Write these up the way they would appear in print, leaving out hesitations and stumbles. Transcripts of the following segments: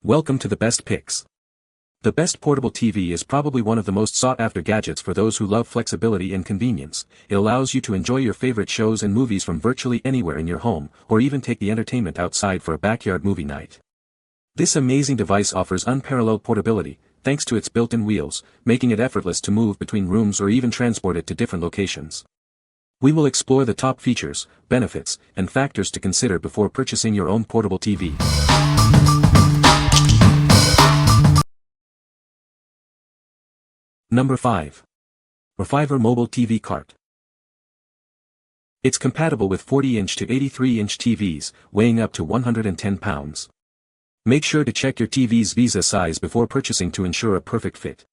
Welcome to the Best Picks. The Best Portable TV is probably one of the most sought-after gadgets for those who love flexibility and convenience. It allows you to enjoy your favorite shows and movies from virtually anywhere in your home, or even take the entertainment outside for a backyard movie night. This amazing device offers unparalleled portability, thanks to its built-in wheels, making it effortless to move between rooms or even transport it to different locations. We will explore the top features, benefits, and factors to consider before purchasing your own portable TV. Number 5. Rfiver Mobile TV Cart. It's compatible with 40-inch to 83-inch TVs, weighing up to 110 pounds. Make sure to check your TV's visa size before purchasing to ensure a perfect fit.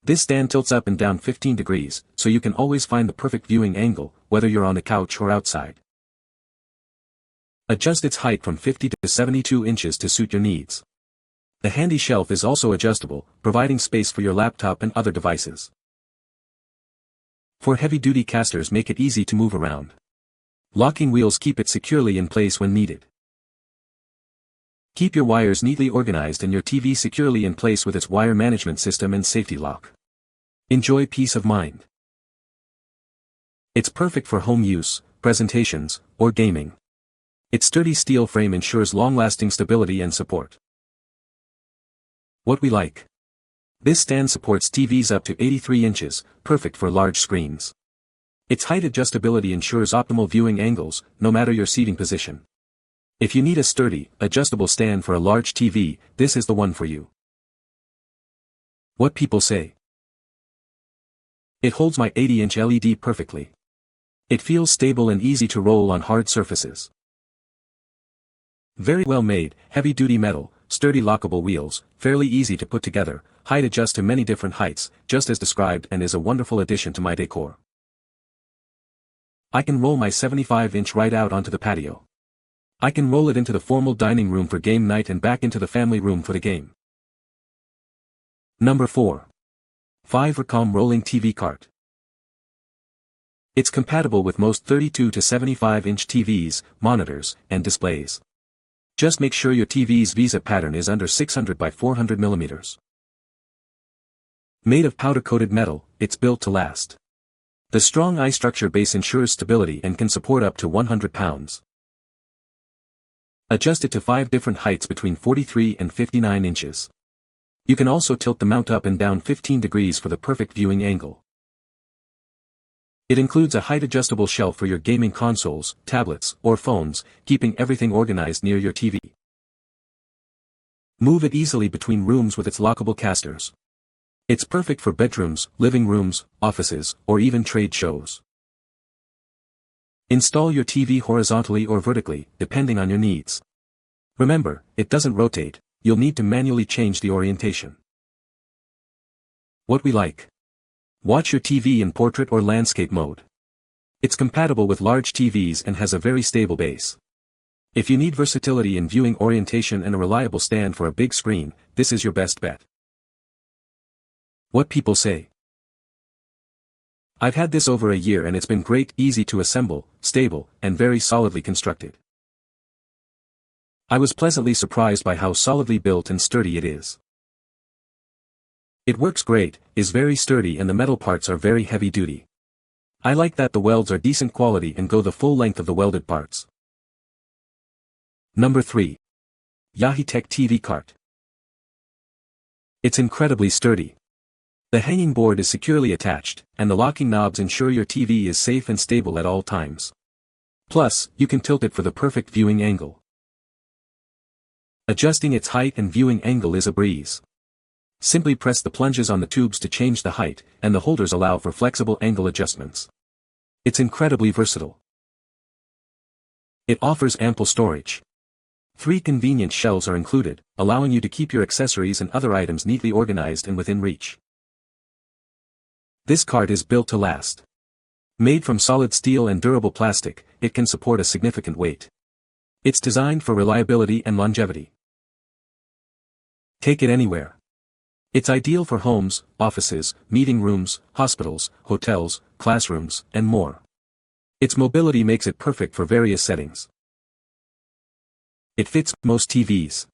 This stand tilts up and down 15 degrees, so you can always find the perfect viewing angle, whether you're on the couch or outside. Adjust its height from 50 to 72 inches to suit your needs. The handy shelf is also adjustable, providing space for your laptop and other devices. For heavy-duty casters, make it easy to move around. Locking wheels keep it securely in place when needed. Keep your wires neatly organized and your TV securely in place with its wire management system and safety lock. Enjoy peace of mind. It's perfect for home use, presentations, or gaming. Its sturdy steel frame ensures long-lasting stability and support. What we like. This stand supports TVs up to 83 inches, perfect for large screens. Its height adjustability ensures optimal viewing angles, no matter your seating position. If you need a sturdy, adjustable stand for a large TV, this is the one for you. What people say. It holds my 80-inch LED perfectly. It feels stable and easy to roll on hard surfaces. Very well made, heavy-duty metal, sturdy lockable wheels, fairly easy to put together, height adjust to many different heights, just as described, and is a wonderful addition to my decor. I can roll my 75-inch right out onto the patio. I can roll it into the formal dining room for game night and back into the family room for the game. Number 4. Rfiver Rolling TV Cart. It's compatible with most 32 to 75-inch TVs, monitors, and displays. Just make sure your TV's visa pattern is under 600 by 400 millimeters. Made of powder-coated metal, it's built to last. The strong I-structure base ensures stability and can support up to 100 pounds. Adjust it to 5 different heights between 43 and 59 inches. You can also tilt the mount up and down 15 degrees for the perfect viewing angle. It includes a height-adjustable shelf for your gaming consoles, tablets, or phones, keeping everything organized near your TV. Move it easily between rooms with its lockable casters. It's perfect for bedrooms, living rooms, offices, or even trade shows. Install your TV horizontally or vertically, depending on your needs. Remember, it doesn't rotate, you'll need to manually change the orientation. What we like. Watch your TV in portrait or landscape mode. It's compatible with large TVs and has a very stable base. If you need versatility in viewing orientation and a reliable stand for a big screen, this is your best bet. What people say. I've had this over a year and it's been great, easy to assemble, stable, and very solidly constructed. I was pleasantly surprised by how solidly built and sturdy it is. It works great, is very sturdy, and the metal parts are very heavy duty. I like that the welds are decent quality and go the full length of the welded parts. Number 3. Yaheetech TV Cart. It's incredibly sturdy. The hanging board is securely attached, and the locking knobs ensure your TV is safe and stable at all times. Plus, you can tilt it for the perfect viewing angle. Adjusting its height and viewing angle is a breeze. Simply press the plunges on the tubes to change the height, and the holders allow for flexible angle adjustments. It's incredibly versatile. It offers ample storage. 3 convenient shelves are included, allowing you to keep your accessories and other items neatly organized and within reach. This cart is built to last. Made from solid steel and durable plastic, it can support a significant weight. It's designed for reliability and longevity. Take it anywhere. It's ideal for homes, offices, meeting rooms, hospitals, hotels, classrooms, and more. Its mobility makes it perfect for various settings. It fits most TVs.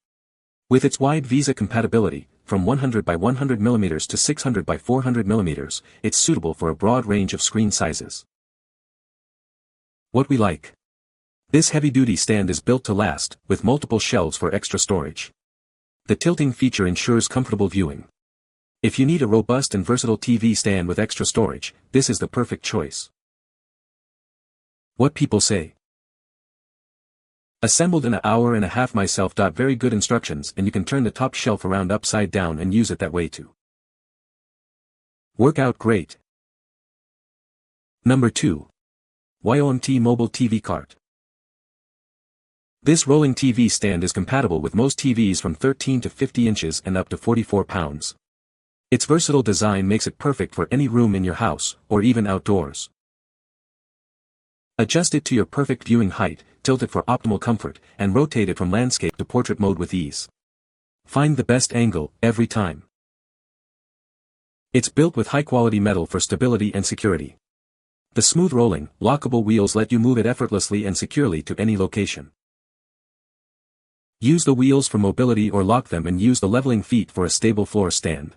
With its wide VESA compatibility, from 100 by 100 mm to 600 by 400 mm, it's suitable for a broad range of screen sizes. What we like. This heavy-duty stand is built to last, with multiple shelves for extra storage. The tilting feature ensures comfortable viewing. If you need a robust and versatile TV stand with extra storage, this is the perfect choice. What people say. Assembled in an hour and a half myself. Very good instructions, and you can turn the top shelf around upside down and use it that way too. Work out great. Number 2. YOMT Mobile TV Cart. This rolling TV stand is compatible with most TVs from 13 to 50 inches and up to 44 pounds. Its versatile design makes it perfect for any room in your house, or even outdoors. Adjust it to your perfect viewing height, tilt it for optimal comfort, and rotate it from landscape to portrait mode with ease. Find the best angle, every time. It's built with high-quality metal for stability and security. The smooth rolling, lockable wheels let you move it effortlessly and securely to any location. Use the wheels for mobility or lock them and use the leveling feet for a stable floor stand.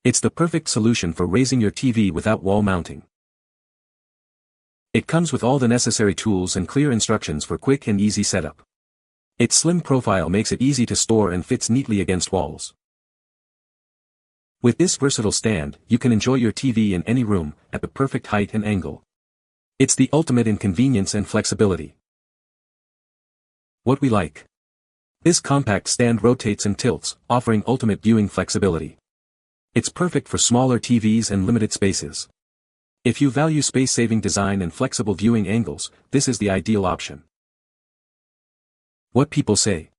It's the perfect solution for raising your TV without wall mounting. It comes with all the necessary tools and clear instructions for quick and easy setup. Its slim profile makes it easy to store and fits neatly against walls. With this versatile stand, you can enjoy your TV in any room, at the perfect height and angle. It's the ultimate in convenience and flexibility. What we like. This compact stand rotates and tilts, offering ultimate viewing flexibility. It's perfect for smaller TVs and limited spaces. If you value space-saving design and flexible viewing angles, this is the ideal option. What people say.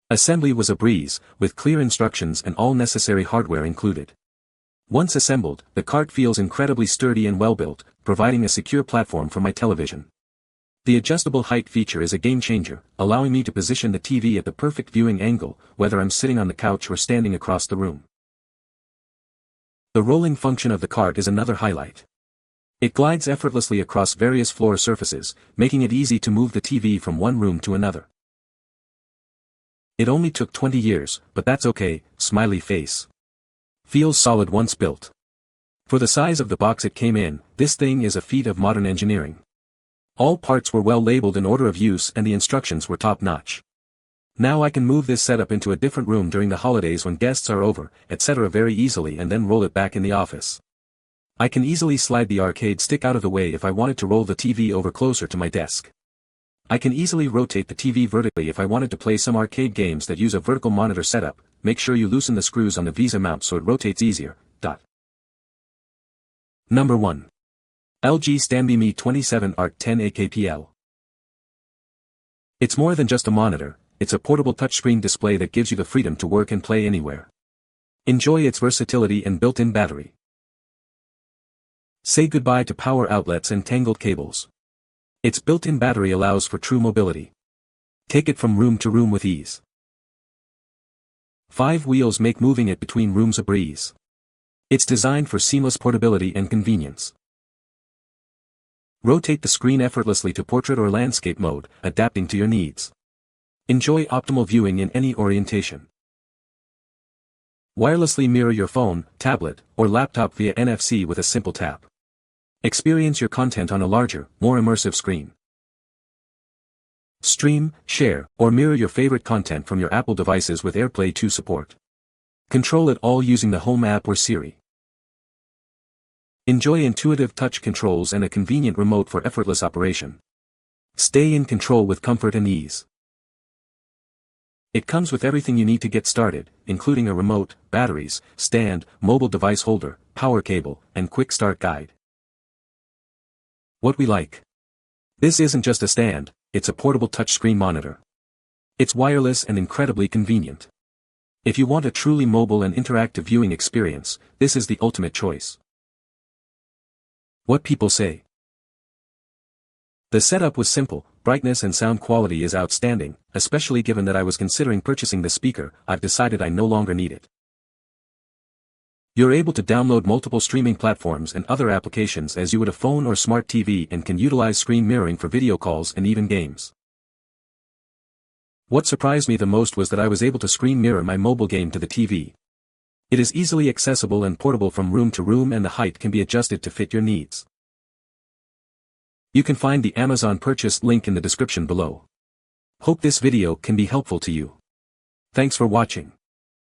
Assembly was a breeze, with clear instructions and all necessary hardware included. Once assembled, the cart feels incredibly sturdy and well-built, providing a secure platform for my television. The adjustable height feature is a game-changer, allowing me to position the TV at the perfect viewing angle, whether I'm sitting on the couch or standing across the room. The rolling function of the cart is another highlight. It glides effortlessly across various floor surfaces, making it easy to move the TV from one room to another. It only took 20 years, but that's okay, smiley face. Feels solid once built. For the size of the box it came in, this thing is a feat of modern engineering. All parts were well labeled in order of use and the instructions were top-notch. Now I can move this setup into a different room during the holidays when guests are over, etc. very easily and then roll it back in the office. I can easily slide the arcade stick out of the way if I wanted to roll the TV over closer to my desk. I can easily rotate the TV vertically if I wanted to play some arcade games that use a vertical monitor setup. Make sure you loosen the screws on the VESA mount so it rotates easier. Number 1. LG StanbyMe 27 ARC 10 AKPL. It's more than just a monitor, it's a portable touchscreen display that gives you the freedom to work and play anywhere. Enjoy its versatility and built-in battery. Say goodbye to power outlets and tangled cables. Its built-in battery allows for true mobility. Take it from room to room with ease. 5 wheels make moving it between rooms a breeze. It's designed for seamless portability and convenience. Rotate the screen effortlessly to portrait or landscape mode, adapting to your needs. Enjoy optimal viewing in any orientation. Wirelessly mirror your phone, tablet, or laptop via NFC with a simple tap. Experience your content on a larger, more immersive screen. Stream, share, or mirror your favorite content from your Apple devices with AirPlay 2 support. Control it all using the Home app or Siri. Enjoy intuitive touch controls and a convenient remote for effortless operation. Stay in control with comfort and ease. It comes with everything you need to get started, including a remote, batteries, stand, mobile device holder, power cable, and quick start guide. What we like. This isn't just a stand, it's a portable touchscreen monitor. It's wireless and incredibly convenient. If you want a truly mobile and interactive viewing experience, this is the ultimate choice. What people say. The setup was simple, brightness and sound quality is outstanding, especially given that I was considering purchasing the speaker. I've decided I no longer need it. You're able to download multiple streaming platforms and other applications as you would a phone or smart TV and can utilize screen mirroring for video calls and even games. What surprised me the most was that I was able to screen mirror my mobile game to the TV. It is easily accessible and portable from room to room, and the height can be adjusted to fit your needs. You can find the Amazon purchase link in the description below. Hope this video can be helpful to you. Thanks for watching.